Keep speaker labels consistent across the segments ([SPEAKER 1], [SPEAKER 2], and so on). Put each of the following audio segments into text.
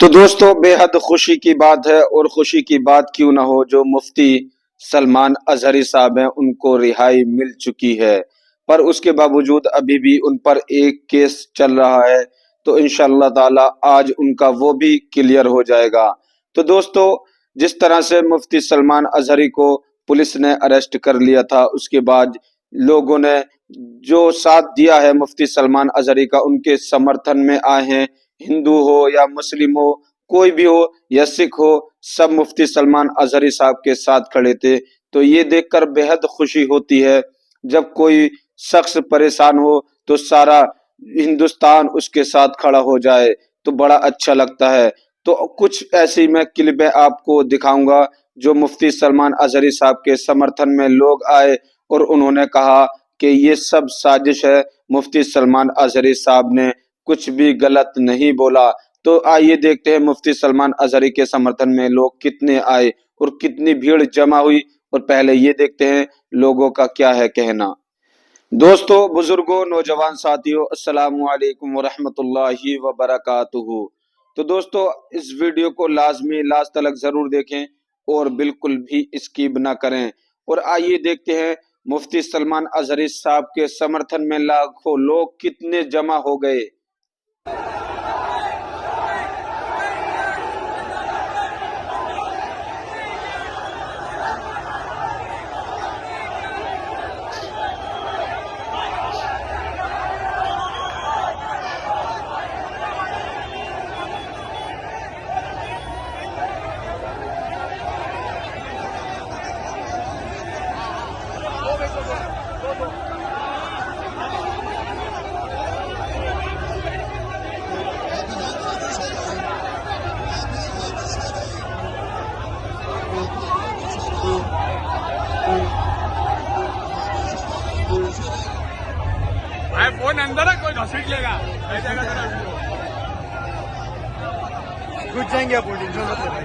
[SPEAKER 1] तो दोस्तों बेहद खुशी की बात है और खुशी की बात क्यों ना हो जो मुफ्ती सलमान अजहरी साहब हैं उनको रिहाई मिल चुकी है। पर उसके बावजूद अभी भी उन पर एक केस चल रहा है। तो इंशाअल्लाह ताला आज उनका वो भी क्लियर हो जाएगा। तो दोस्तों जिस तरह से मुफ्ती सलमान अजहरी को पुलिस ने अरेस्ट कर लिया था, उसके बाद लोगों ने जो साथ दिया है मुफ्ती सलमान अजहरी का उनके समर्थन में आए हैं। हिंदू हो या मुस्लिम हो, कोई भी हो या सिख हो, सब मुफ्ती सलमान अजहरी साहब के साथ खड़े थे। तो ये देखकर बेहद खुशी होती है। जब कोई शख्स परेशान हो तो सारा हिंदुस्तान उसके साथ खड़ा हो जाए तो बड़ा अच्छा लगता है। तो कुछ ऐसी मैं क्लिपें आपको दिखाऊंगा जो मुफ्ती सलमान अजहरी साहब के समर्थन में लोग आए और उन्होंने कहा कि ये सब साजिश है, मुफ्ती सलमान अजहरी साहब ने कुछ भी गलत नहीं बोला। तो आइए देखते हैं मुफ्ती सलमान अजहरी के समर्थन में लोग कितने आए और कितनी भीड़ जमा हुई, और पहले ये देखते हैं लोगों का क्या है कहना। दोस्तों, बुजुर्गों, नौजवान साथियों, अस्सलामु अलैकुम वरहमतुल्लाहि वबरकातुहू। तो दोस्तों इस वीडियो को लाजमी लास्ट तक जरूर देखें और बिल्कुल भी स्किप ना करें। और आइए देखते हैं मुफ्ती सलमान अजहरी साहब के समर्थन में लाखों लोग कितने जमा हो गए।
[SPEAKER 2] भाई फोन अंदर है, कोई घसीट लेगा। घुस जाएंगे आप, टेंशन मत ले भाई।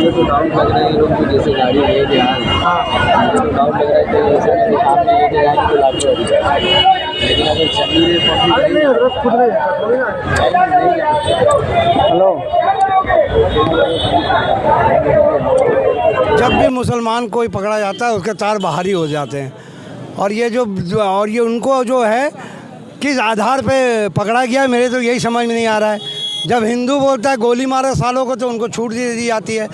[SPEAKER 3] तो डाउन लग रहा है लोग को, जैसे गाड़ी ले के आ रहे तो डाउन लग रहा है कि ऐसा नहीं कि आपने लेके जाएंगे तो लाभ हो जाएगा। लेकिन अगर चली हेलो,
[SPEAKER 4] जब भी मुसलमान कोई पकड़ा जाता है उसके तार बाहरी हो जाते हैं। और ये उनको जो है किस आधार पे पकड़ा गया, मेरे तो यही समझ में नहीं आ रहा है। जब हिंदू बोलता है गोली मारो सालों को तो उनको छूट दे दी जाती है।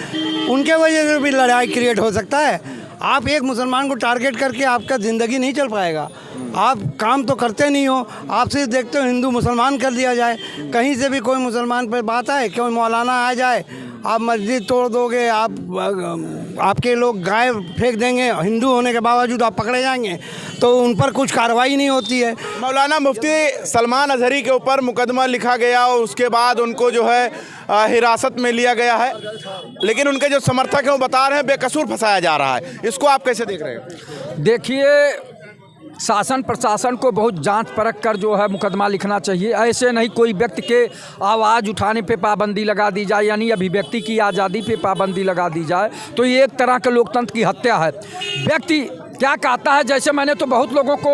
[SPEAKER 4] उनके वजह से भी लड़ाई क्रिएट हो सकता है। आप एक मुसलमान को टारगेट करके आपका ज़िंदगी नहीं चल पाएगा। आप काम तो करते नहीं हो, आप सिर्फ देखते हो हिंदू मुसलमान कर दिया जाए। कहीं से भी कोई मुसलमान पर बात आए, कोई मौलाना आ जाए, आप मस्जिद तोड़ दोगे, आपके लोग गाय फेंक देंगे, हिंदू होने के बावजूद आप पकड़े जाएंगे, तो उन पर कुछ कार्रवाई नहीं होती है।
[SPEAKER 2] मौलाना मुफ्ती सलमान अजहरी के ऊपर मुकदमा लिखा गया और उसके बाद उनको जो है हिरासत में लिया गया है, लेकिन उनके जो समर्थक हैं वो बता रहे हैं बेकसूर फंसाया जा रहा है। इसको आप कैसे देख रहे हैं?
[SPEAKER 5] देखिए, शासन प्रशासन को बहुत जांच परख कर जो है मुकदमा लिखना चाहिए। ऐसे नहीं कोई व्यक्ति के आवाज़ उठाने पे पाबंदी लगा दी जाए, यानी अभिव्यक्ति की आज़ादी पे पाबंदी लगा दी जाए, तो ये एक तरह के लोकतंत्र की हत्या है। व्यक्ति क्या कहता है, जैसे मैंने तो बहुत लोगों को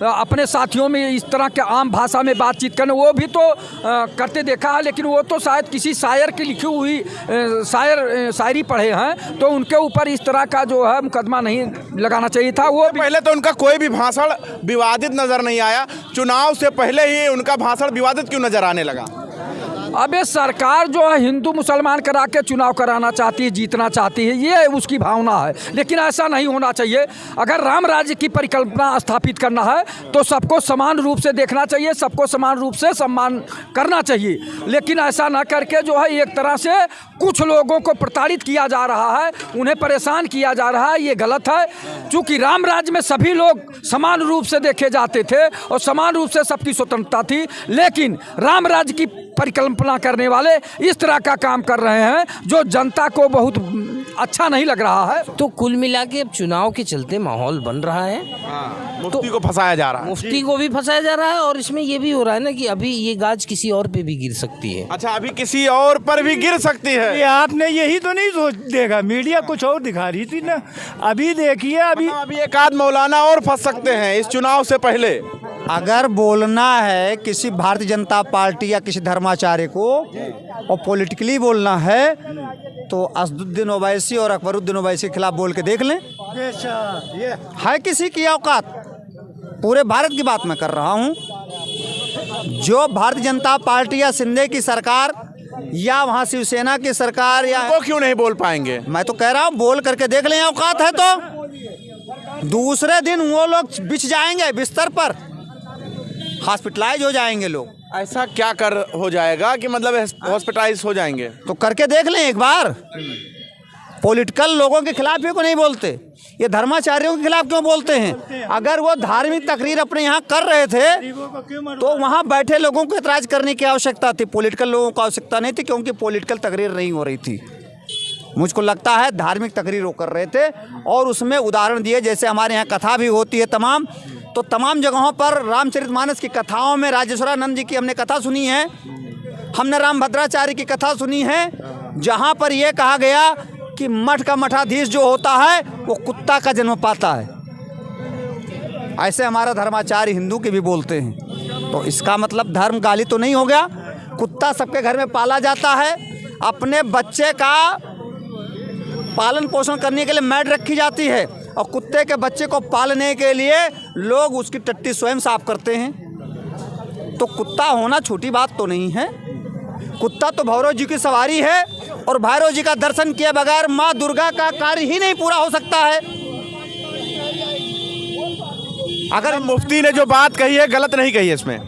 [SPEAKER 5] अपने साथियों में इस तरह के आम भाषा में बातचीत करने वो भी तो करते देखा है, लेकिन वो तो शायद किसी शायर की लिखी हुई शायरी पढ़े हैं, तो उनके ऊपर इस तरह का जो है मुकदमा नहीं लगाना चाहिए था। वो
[SPEAKER 2] पहले तो उनका कोई भी भाषण विवादित नज़र नहीं आया, चुनाव से पहले ही उनका भाषण विवादित क्यों नज़र आने लगा?
[SPEAKER 5] अब ये सरकार जो है हिंदू मुसलमान करा के चुनाव कराना चाहती है, जीतना चाहती है, ये उसकी भावना है। लेकिन ऐसा नहीं होना चाहिए। अगर राम राज्य की परिकल्पना स्थापित करना है तो सबको समान रूप से देखना चाहिए, सबको समान रूप से सम्मान करना चाहिए। लेकिन ऐसा ना करके जो है एक तरह से कुछ लोगों को प्रताड़ित किया जा रहा है, उन्हें परेशान किया जा रहा है, ये गलत है। क्योंकि राम राज्य में सभी लोग समान रूप से देखे जाते थे और समान रूप से सबकी स्वतंत्रता थी। लेकिन राम राज्य की परिकल्पना करने वाले इस तरह का काम कर रहे हैं जो जनता को बहुत अच्छा नहीं लग रहा है।
[SPEAKER 6] तो कुल मिला के अब चुनाव के चलते माहौल बन रहा है।
[SPEAKER 2] मुफ्ती को फंसाया जा रहा है।
[SPEAKER 6] मुफ्ती को भी फंसाया जा रहा है और इसमें ये भी हो रहा है ना कि अभी ये गाज किसी और पे भी गिर सकती है।
[SPEAKER 2] अच्छा, अभी किसी और पर भी गिर सकती है।
[SPEAKER 7] ये आपने यही तो नहीं सोच देखा, मीडिया कुछ और दिखा रही थी ना। अभी देखिए, अभी
[SPEAKER 2] एक आध मौलाना और फंस सकते हैं इस चुनाव से पहले।
[SPEAKER 8] अगर बोलना है किसी भारतीय जनता पार्टी या किसी धर्माचार्य को और पॉलिटिकली बोलना है तो असदुद्दीन ओवैसी और अकबरुद्दीन ओवैसी के खिलाफ बोल के देख लें। है किसी की औकात? पूरे भारत की बात मैं कर रहा हूं। जो भारतीय जनता पार्टी या शिंदे की सरकार या वहां शिवसेना की सरकार या
[SPEAKER 2] वो क्यों नहीं बोल पाएंगे?
[SPEAKER 8] मैं तो कह रहा हूं बोल करके देख लें, औकात है तो। दूसरे दिन वो लोग बिछ जाएंगे बिस्तर पर, हॉस्पिटलाइज हो जाएंगे लोग।
[SPEAKER 2] ऐसा क्या कर हो जाएगा कि मतलब हॉस्पिटलाइज हो जाएंगे?
[SPEAKER 8] तो करके देख लें एक बार। पॉलिटिकल लोगों के खिलाफ ही क्यों नहीं बोलते? ये धर्माचार्यों के खिलाफ क्यों बोलते हैं? अगर वो धार्मिक तकरीर अपने यहाँ कर रहे थे तो वहाँ बैठे लोगों को एतराज करने की आवश्यकता थी, पॉलिटिकल लोगों को आवश्यकता नहीं थी, क्योंकि पॉलिटिकल तकरीर नहीं हो रही थी। मुझको लगता है धार्मिक तकरीर वो कर रहे थे और उसमें उदाहरण दिए। जैसे हमारे यहाँ कथा भी होती है तमाम, तो तमाम जगहों पर रामचरितमानस की कथाओं में राजेश्वरानंद जी की हमने कथा सुनी है, हमने रामभद्राचार्य की कथा सुनी है, जहाँ पर यह कहा गया कि मठ का मठाधीश जो होता है वो कुत्ता का जन्म पाता है। ऐसे हमारा धर्माचार्य हिंदू के भी बोलते हैं। तो इसका मतलब धर्म गाली तो नहीं हो गया? कुत्ता सबके घर में पाला जाता है, अपने बच्चे का पालन पोषण करने के लिए मैड रखी जाती है और कुत्ते के बच्चे को पालने के लिए लोग उसकी टट्टी स्वयं साफ करते हैं। तो कुत्ता होना छोटी बात तो नहीं है। कुत्ता तो भैरव जी की सवारी है और भैरव जी का दर्शन किए बगैर माँ दुर्गा का कार्य ही नहीं पूरा हो सकता है।
[SPEAKER 2] अगर मुफ्ती ने जो बात कही है गलत नहीं कही है, इसमें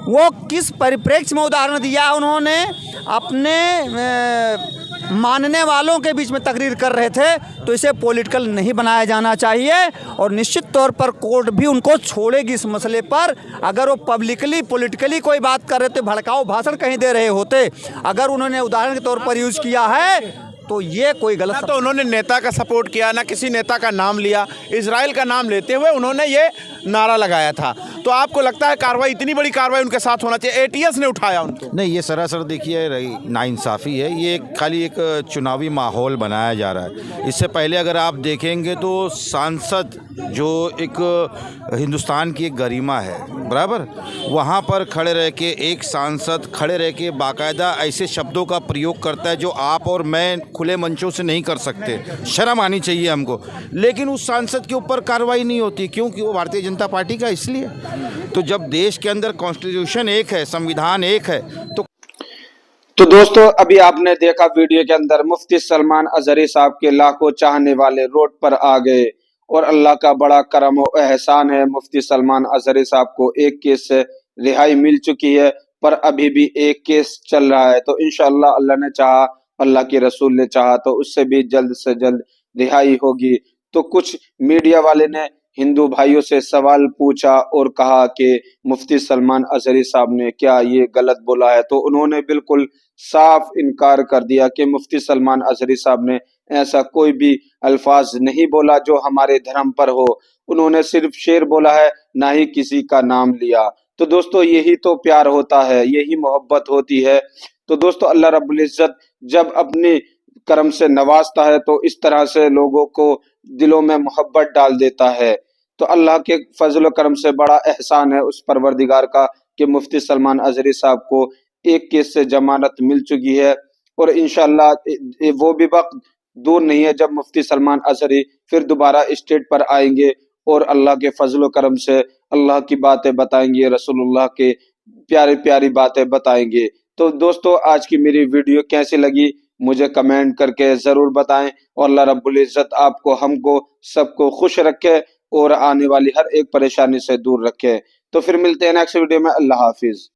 [SPEAKER 8] वो किस परिप्रेक्ष्य में उदाहरण दिया उन्होंने? अपने मानने वालों के बीच में तकरीर कर रहे थे, तो इसे पॉलिटिकल नहीं बनाया जाना चाहिए और निश्चित तौर पर कोर्ट भी उनको छोड़ेगी इस मसले पर। अगर वो पब्लिकली पॉलिटिकली कोई बात कर रहे थे, भड़काऊ भाषण कहीं दे रहे होते, अगर उन्होंने उदाहरण के तौर पर यूज़ किया है तो ये कोई गलत
[SPEAKER 2] ना तो उन्होंने नेता का सपोर्ट किया, ना किसी नेता का नाम लिया। इजराइल का नाम लेते हुए उन्होंने ये नारा लगाया था। तो आपको लगता है कार्रवाई, इतनी बड़ी कार्रवाई उनके साथ होना चाहिए? एटीएस ने उठाया उनको।
[SPEAKER 9] नहीं, ये सरासर देखिए नाइंसाफ़ी है। ये खाली एक चुनावी माहौल बनाया जा रहा है। इससे पहले अगर आप देखेंगे तो सांसद जो एक हिंदुस्तान की एक गरिमा है बराबर, वहाँ पर खड़े रह के एक सांसद खड़े रह के बाकायदा ऐसे शब्दों का प्रयोग करता है जो आप और मैं खुले मंचों से नहीं कर सकते। शर्म आनी चाहिए हमको। लेकिन उस सांसद के ऊपर कार्रवाई नहीं होती, क्योंकि वो भारतीय जनता पार्टी का। इसलिए तो जब देश के अंदर कॉन्स्टिट्यूशन एक है, संविधान एक है,
[SPEAKER 1] तो दोस्तों अभी आपने देखा वीडियो के अंदर मुफ्ती सलमान अजहरी साहब के लाखों चाहने वाले रोड पर आ गए और अल्लाह का बड़ा करम और एहसान है। मुफ्ती सलमान अजहरी साहब को एक केस से रिहाई मिल चुकी है, पर अभी भी एक केस चल रहा है। तो इंशाअल्लाह अल्लाह ने चाहा, अल्लाह के रसूल ने चाहा तो उससे भी जल्द से जल्द रिहाई होगी। तो कुछ मीडिया वाले ने हिंदू भाइयों से सवाल पूछा और कहा कि मुफ्ती सलमान अजहरी साहब ने क्या ये गलत बोला है? तो उन्होंने बिल्कुल साफ इनकार कर दिया कि मुफ्ती सलमान अजहरी साहब ने ऐसा कोई भी अल्फाज नहीं बोला जो हमारे धर्म पर हो। उन्होंने सिर्फ शेर बोला है, ना ही किसी का नाम लिया। तो दोस्तों यही तो प्यार होता है, यही मोहब्बत होती है। तो दोस्तों अल्लाह रब्बुल इज्जत जब अपने करम से नवाजता है तो इस तरह से लोगों को दिलों में मोहब्बत डाल देता है। तो अल्लाह के फजल करम से बड़ा एहसान है उस परवरदिगार का कि मुफ्ती सलमान अजहरी साहब को एक केस से जमानत मिल चुकी है और इंशाअल्लाह वो भी वक्त दूर नहीं है जब मुफ्ती सलमान अजहरी फिर दोबारा स्टेज पर आएंगे और अल्लाह के फजल करम से अल्लाह की बातें बताएंगे, रसूलुल्लाह के प्यारी प्यारी बातें बताएंगे। तो दोस्तों आज की मेरी वीडियो कैसी लगी मुझे कमेंट करके जरूर बताएं और अल्लाह रब्बुल इज्जत आपको हमको सबको खुश रखे और आने वाली हर एक परेशानी से दूर रखे। तो फिर मिलते हैं नेक्स्ट वीडियो में। अल्लाह हाफिज।